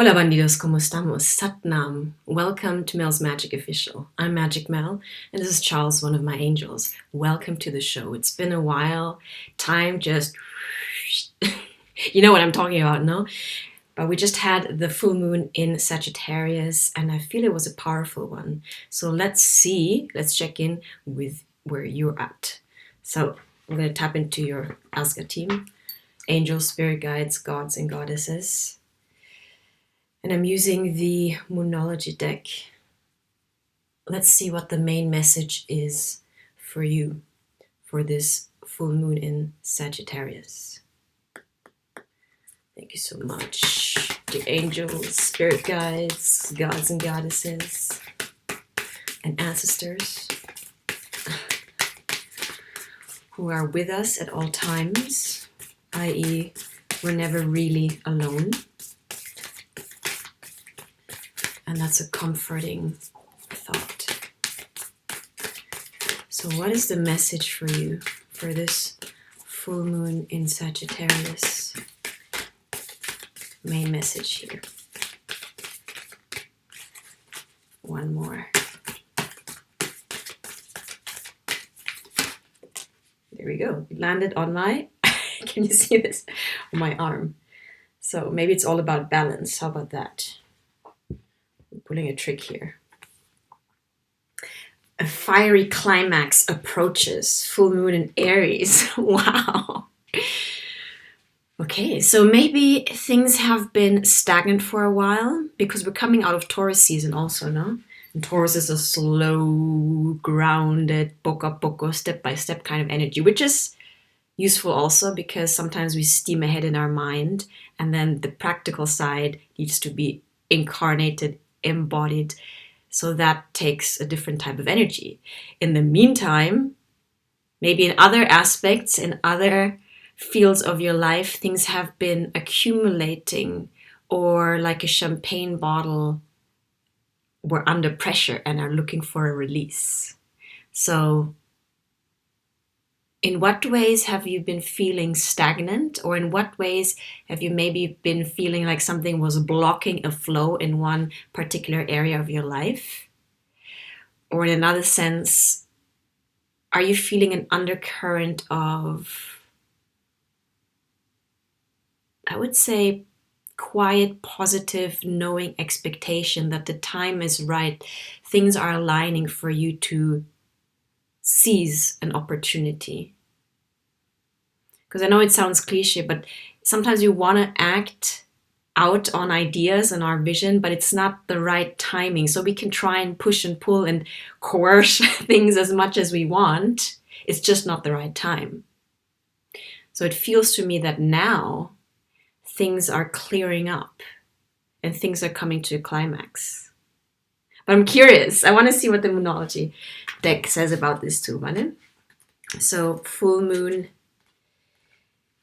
Hola bandidos, ¿cómo estamos? Satnam. Welcome to Mel's Magic Official. I'm Magic Mel, and this is Charles, one of my angels. Welcome to the show. It's been a while. Time just... you know what I'm talking about, no? But we just had the full moon in Sagittarius, and I feel it was a powerful one. So let's check in with where you're at. So I'm going to tap into your Asga team. Angels, spirit guides, gods, and goddesses. And I'm using the Moonology deck. Let's see what the main message is for you for this full moon in Sagittarius. Thank you so much. The angels, spirit guides, gods and goddesses, and ancestors who are with us at all times, i.e., we're never really alone. And that's a comforting thought. So what is the message for you for this full moon in Sagittarius? Main message here. One more. There we go. It landed on my, can you see this? On my arm. So maybe it's all about balance. How about that? Pulling a trick here. A fiery climax approaches. Full moon in Aries. Wow. Okay, so maybe things have been stagnant for a while because we're coming out of Taurus season also, no? And Taurus is a slow, grounded, poco a poco, step-by-step kind of energy, which is useful also because sometimes we steam ahead in our mind and then the practical side needs to be incarnated, embodied, so that takes a different type of energy. In the meantime, maybe in other aspects, in other fields of your life, things have been accumulating, or like a champagne bottle, we're under pressure and are looking for a release. So in what ways have you been feeling stagnant, or in what ways have you maybe been feeling like something was blocking a flow in one particular area of your life? Or in another sense, are you feeling an undercurrent of, I would say, quiet, positive, knowing expectation that the time is right, things are aligning for you to seize an opportunity? Because I know it sounds cliche, but sometimes we want to act out on ideas and our vision, but it's not the right timing. So we can try and push and pull and coerce things as much as we want. It's just not the right time. So it feels to me that now things are clearing up and things are coming to a climax. But I'm curious. I want to see what the Moonology deck says about this too, right? So full moon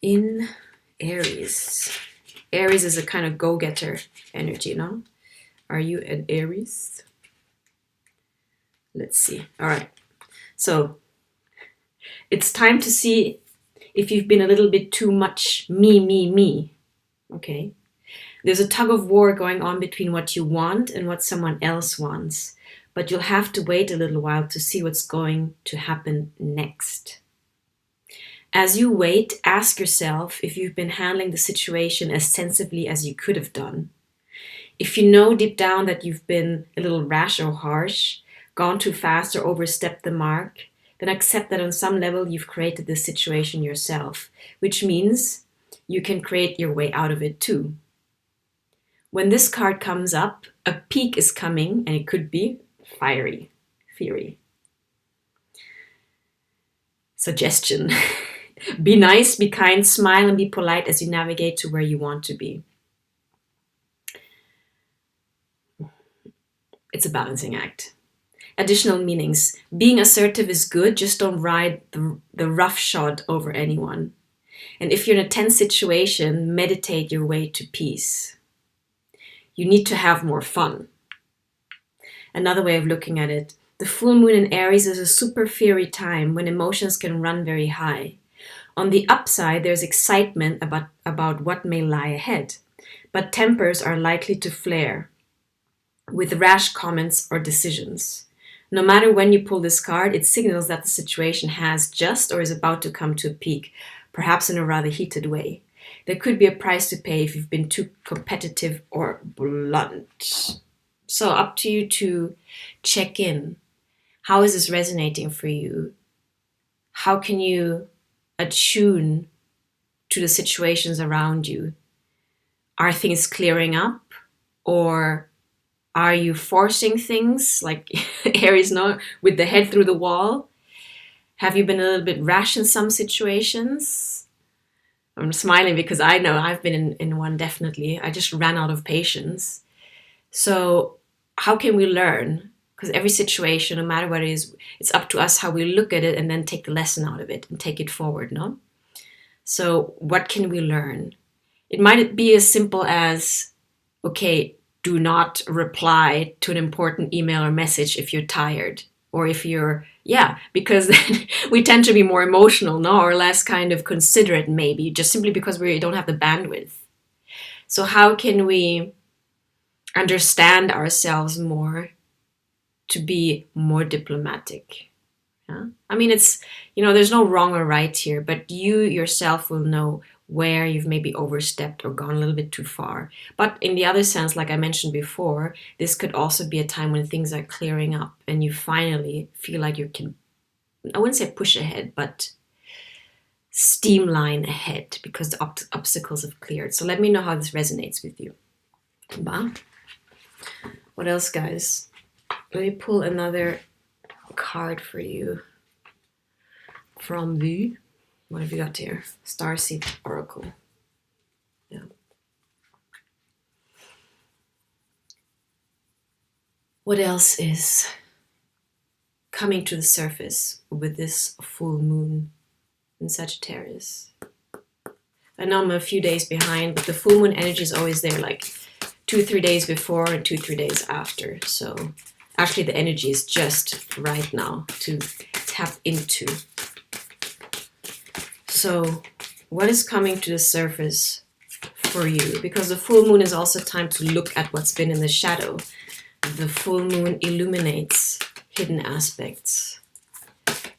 in Aries. Aries is a kind of go-getter energy, no? Are you an Aries? Let's see. All right. So it's time to see if you've been a little bit too much me. Okay. There's a tug of war going on between what you want and what someone else wants, but you'll have to wait a little while to see what's going to happen next. As you wait, ask yourself if you've been handling the situation as sensibly as you could have done. If you know deep down that you've been a little rash or harsh, gone too fast or overstepped the mark, then accept that on some level you've created this situation yourself, which means you can create your way out of it too. When this card comes up, a peak is coming, and it could be fiery, suggestion. Be nice, be kind, smile, and be polite as you navigate to where you want to be. It's a balancing act. Additional meanings. Being assertive is good, just don't ride the roughshod over anyone. And if you're in a tense situation, meditate your way to peace. You need to have more fun. Another way of looking at it, the full moon in Aries is a super fiery time when emotions can run very high. On the upside, there's excitement about what may lie ahead. but tempers are likely to flare with rash comments or decisions. No matter when you pull this card, it signals that the situation has just or is about to come to a peak, perhaps in a rather heated way. There could be a price to pay if you've been too competitive or blunt. So, up to you to check in. How is this resonating for you? How can you attune to the situations around you? Are things clearing up, or are you forcing things like Aries, no, with the head through the wall? Have you been a little bit rash in some situations? I'm smiling because I know I've been in one, definitely. I just ran out of patience. So how can we learn? Because every situation, no matter what it is, it's up to us how we look at it and then take the lesson out of it and take it forward, no? So what can we learn? It might be as simple as, okay, do not reply to an important email or message if you're tired, or if you're, yeah, because then we tend to be more emotional, no, or less kind of considerate, maybe, just simply because we don't have the bandwidth. So how can we understand ourselves more to be more diplomatic? Yeah? I mean, it's, there's no wrong or right here, but you yourself will know where you've maybe overstepped or gone a little bit too far. But in the other sense, like I mentioned before, this could also be a time when things are clearing up and you finally feel like you can, I wouldn't say push ahead, but streamline ahead because the obstacles have cleared. So let me know how this resonates with you. Bah. What else, guys? Let me pull another card for you from the, what have you got here? Starseed Oracle. Yeah. What else is coming to the surface with this full moon in Sagittarius? I know I'm a few days behind, but the full moon energy is always there, like 2-3 days before and 2-3 days after. So actually the energy is just right now to tap into. So what is coming to the surface for you? Because the full moon is also time to look at what's been in the shadow. The full moon illuminates hidden aspects,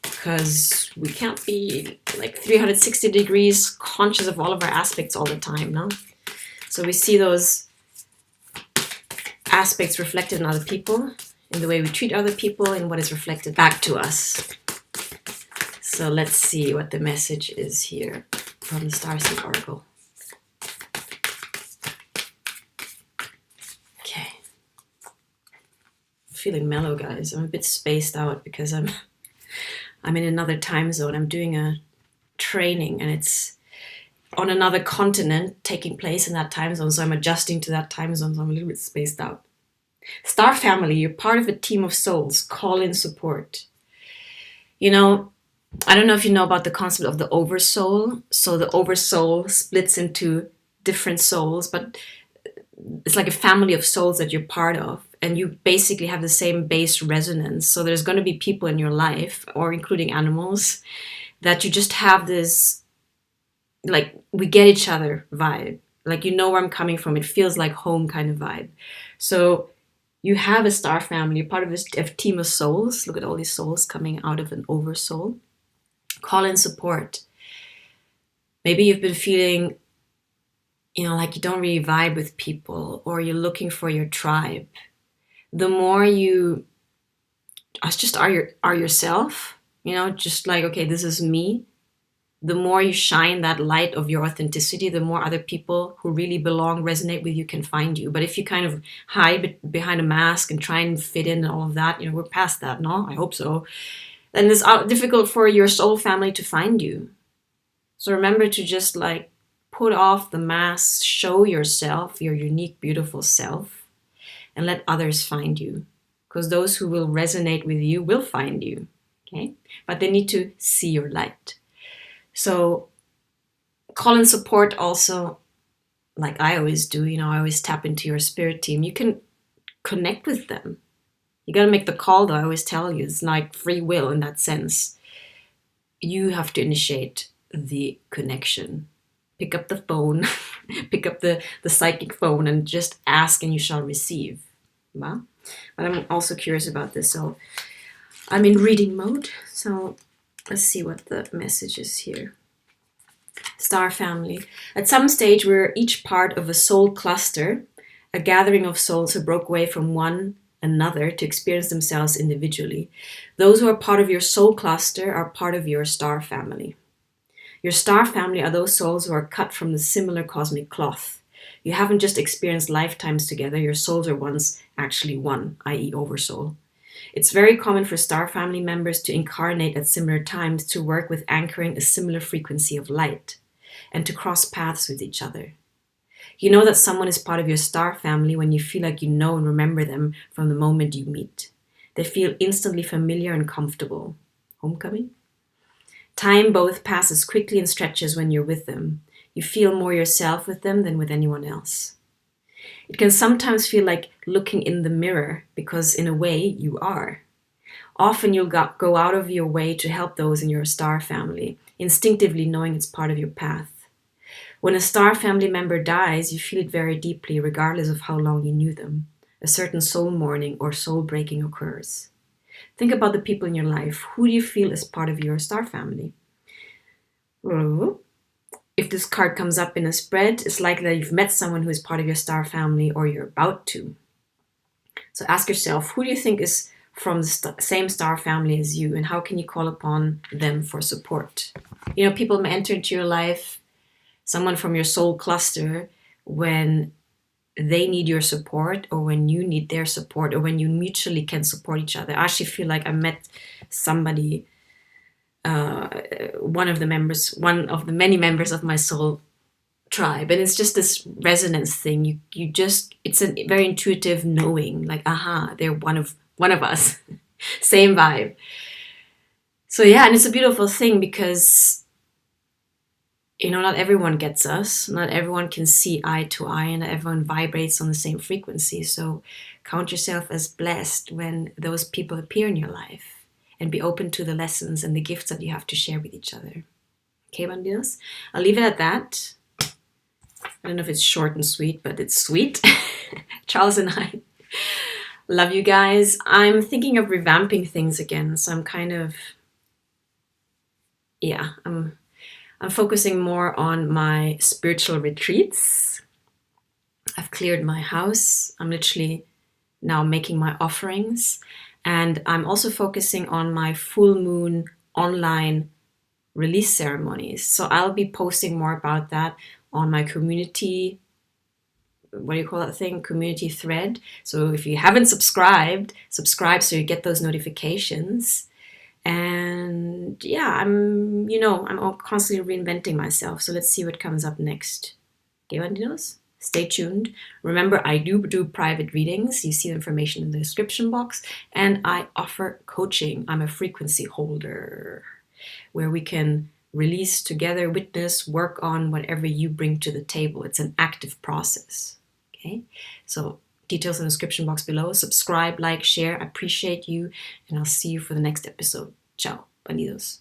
because we can't be like 360 degrees conscious of all of our aspects all the time, no? So we see those aspects reflected in other people, in the way we treat other people, and what is reflected back to us. So let's see what the message is here from the Starseed Oracle. Okay. I'm feeling mellow, guys. I'm a bit spaced out because I'm in another time zone. I'm doing a training and it's on another continent taking place in that time zone. So I'm adjusting to that time zone. So I'm a little bit spaced out. Star family, you're part of a team of souls. Call in support. I don't know if you know about the concept of the oversoul. So the oversoul splits into different souls, but it's like a family of souls that you're part of. And you basically have the same base resonance. So there's going to be people in your life, or including animals, that you just have this, like, we get each other vibe. Like, where I'm coming from. It feels like home kind of vibe. So you have a star family, you're part of a team of souls. Look at all these souls coming out of an oversoul. Call in support. Maybe you've been feeling, like you don't really vibe with people, or you're looking for your tribe. The more you just are yourself, just like, okay, this is me. The more you shine that light of your authenticity, the more other people who really belong, resonate with you, can find you. But if you kind of hide behind a mask and try and fit in and all of that, we're past that, no? I hope so. Then it's difficult for your soul family to find you. So remember to just like put off the mask, show yourself, your unique, beautiful self, and let others find you. Because those who will resonate with you will find you, okay? But they need to see your light. So call in support also, like I always do, I always tap into your spirit team. You can connect with them. You got to make the call, though. I always tell you, it's like free will in that sense. You have to initiate the connection. Pick up the phone, pick up the psychic phone and just ask and you shall receive. Well, but I'm also curious about this, so I'm in reading mode. So let's see what the message is here. Star family. At some stage, we're each part of a soul cluster, a gathering of souls who broke away from one another to experience themselves individually. Those who are part of your soul cluster are part of your star family. Your star family are those souls who are cut from the similar cosmic cloth. You haven't just experienced lifetimes together, your souls are once actually one, i.e., oversoul. It's very common for star family members to incarnate at similar times to work with anchoring a similar frequency of light and to cross paths with each other. You know that someone is part of your star family when you feel like you know and remember them from the moment you meet. They feel instantly familiar and comfortable. Homecoming? Time both passes quickly and stretches when you're with them. You feel more yourself with them than with anyone else. It can sometimes feel like looking in the mirror because, in a way, you are. Often you'll go out of your way to help those in your star family, instinctively knowing it's part of your path. When a star family member dies, you feel it very deeply, regardless of how long you knew them. A certain soul mourning or soul breaking occurs. Think about the people in your life. Who do you feel is part of your star family? If this card comes up in a spread, it's likely that you've met someone who is part of your star family or you're about to. So ask yourself, who do you think is from the same star family as you, and how can you call upon them for support? You know, people may enter into your life, someone from your soul cluster, when they need your support or when you need their support or when you mutually can support each other. I actually feel like I met somebody, one of the many members of my soul tribe, and it's just this resonance thing. You just, it's a very intuitive knowing, like, aha, they're one of us. Same vibe. So yeah, and it's a beautiful thing because, you know, not everyone gets us. Not everyone can see eye to eye, and not everyone vibrates on the same frequency. So count yourself as blessed when those people appear in your life, and be open to the lessons and the gifts that you have to share with each other. Okay, bandidos? I'll leave it at that. I don't know if it's short and sweet, but it's sweet. Charles and I love you guys. I'm thinking of revamping things again, so I'm kind of, yeah, I'm focusing more on my spiritual retreats. I've cleared my house. I'm literally now making my offerings. And I'm also focusing on my full moon online release ceremonies. So I'll be posting more about that on my community, what do you call that thing? Community thread. So if you haven't subscribe so you get those notifications. And yeah, I'm constantly reinventing myself. So let's see what comes up next. Okay, bandidos? Stay tuned. Remember, I do private readings. You see the information in the description box. And I offer coaching. I'm a frequency holder where we can release together, witness, work on whatever you bring to the table. It's an active process. Okay, so details in the description box below. Subscribe, like, share. I appreciate you, and I'll see you for the next episode. Ciao, bandidos.